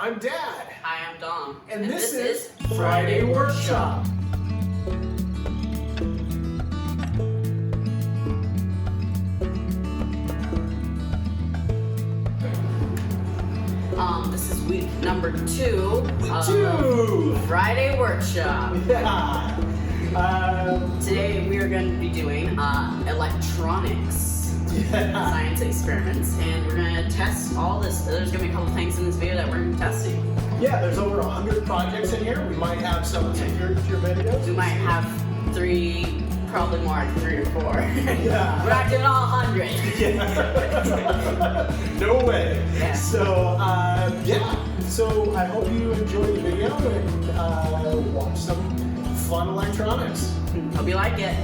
I'm Dad. Hi, I'm Dom. And this is Friday Workshop. This is week number 2 of Two. Friday Workshop. Yeah. Today we are going to be doing electronics science experiments, and we're going to test all this. There's going to be a couple things in this video that we're going to be testing. Yeah, there's over 100 projects in here. We might have some of your videos. We might have 3, probably more, 3 or 4. Yeah. We're not doing all 100. Yeah. No way. Yeah. So, So I hope you enjoy the video and watch some fun electronics. Hope you like it.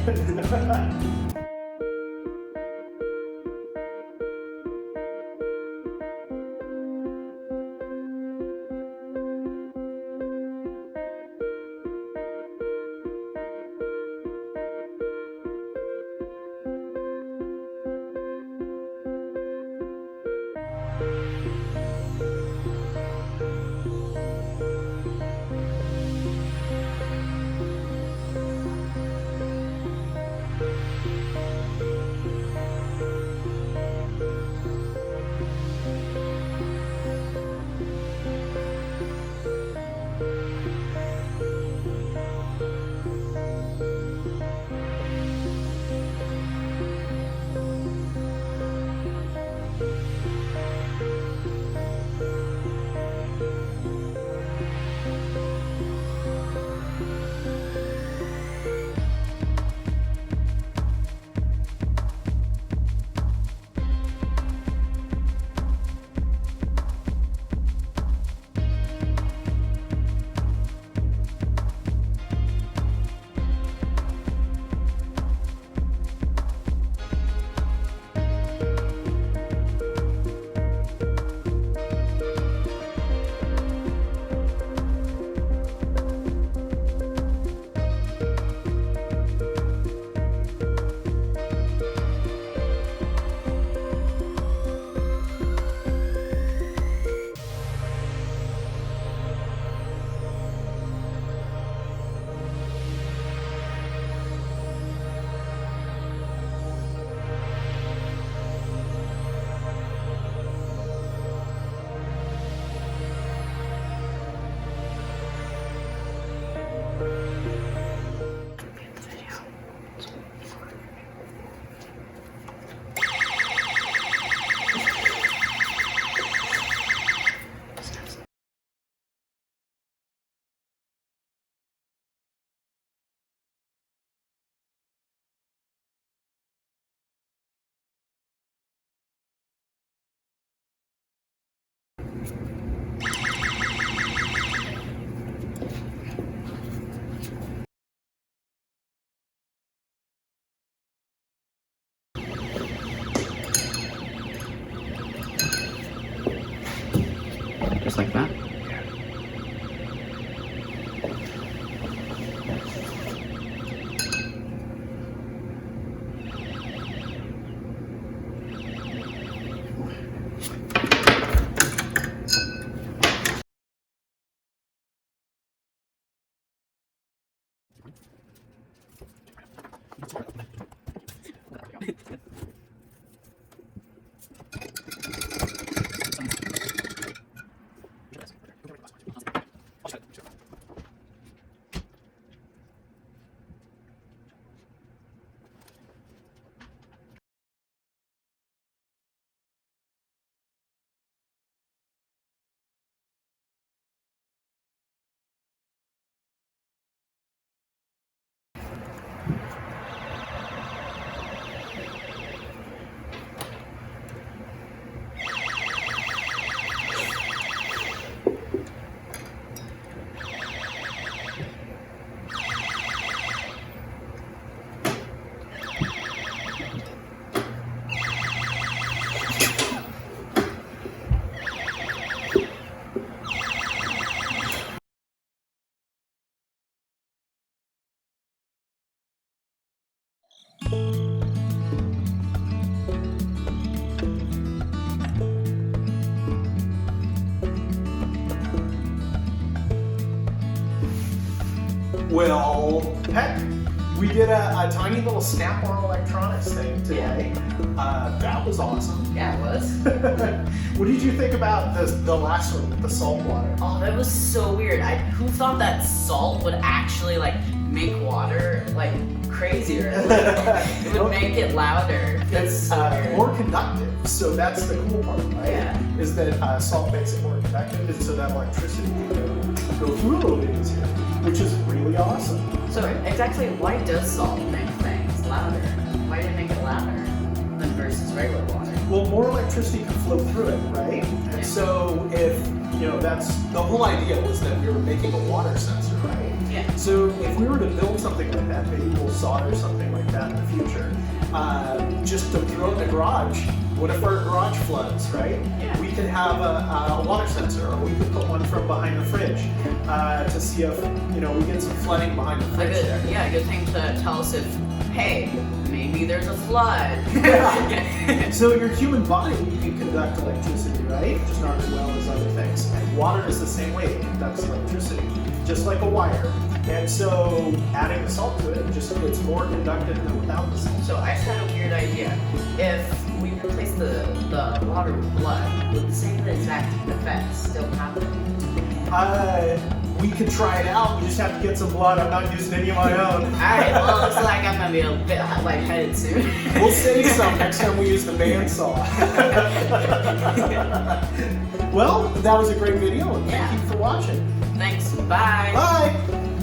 Just like that. Well, heck, we did a tiny little snap-on electronics thing today. That was awesome. Yeah, it was. What did you think about the last one with the salt water? Oh, that was so weird. Who thought that salt would actually like make water like crazier? It would make it louder. That's so weird. More conductive. So that's the cool part, right? Yeah. Is that salt makes it more conductive, and so that electricity can go through a little bit easier, which is really awesome. So exactly, why does salt make things louder? Why did it make it louder than versus regular water? Well, more electricity can flow through it, right? And so if, that's the whole idea was that we were making a water sensor, right? Yeah. So if we were to build something like that, maybe we'll solder something like that in the future, just to throw it in the garage. What if our garage floods, right? Yeah. We could have a water sensor, or we could put one from behind the fridge to see if, we get some flooding behind the fridge there. A good thing to tell us if, hey, maybe there's a flood. Yeah. So your human body can conduct electricity, right? Just not as well as other things. And water is the same way. It conducts electricity, just like a wire. And so adding the salt to it, it's more conductive than without the salt. So I just had a weird idea. If we replace the water with blood, would the same exact effect still happen? We could try it out. We just have to get some blood. I'm not using any of my own. Alright, well, it looks like I'm gonna be a bit lightheaded soon. We'll save some next time we use the bandsaw. Well, that was a great video, and thank you for watching. Thanks. Bye. Bye.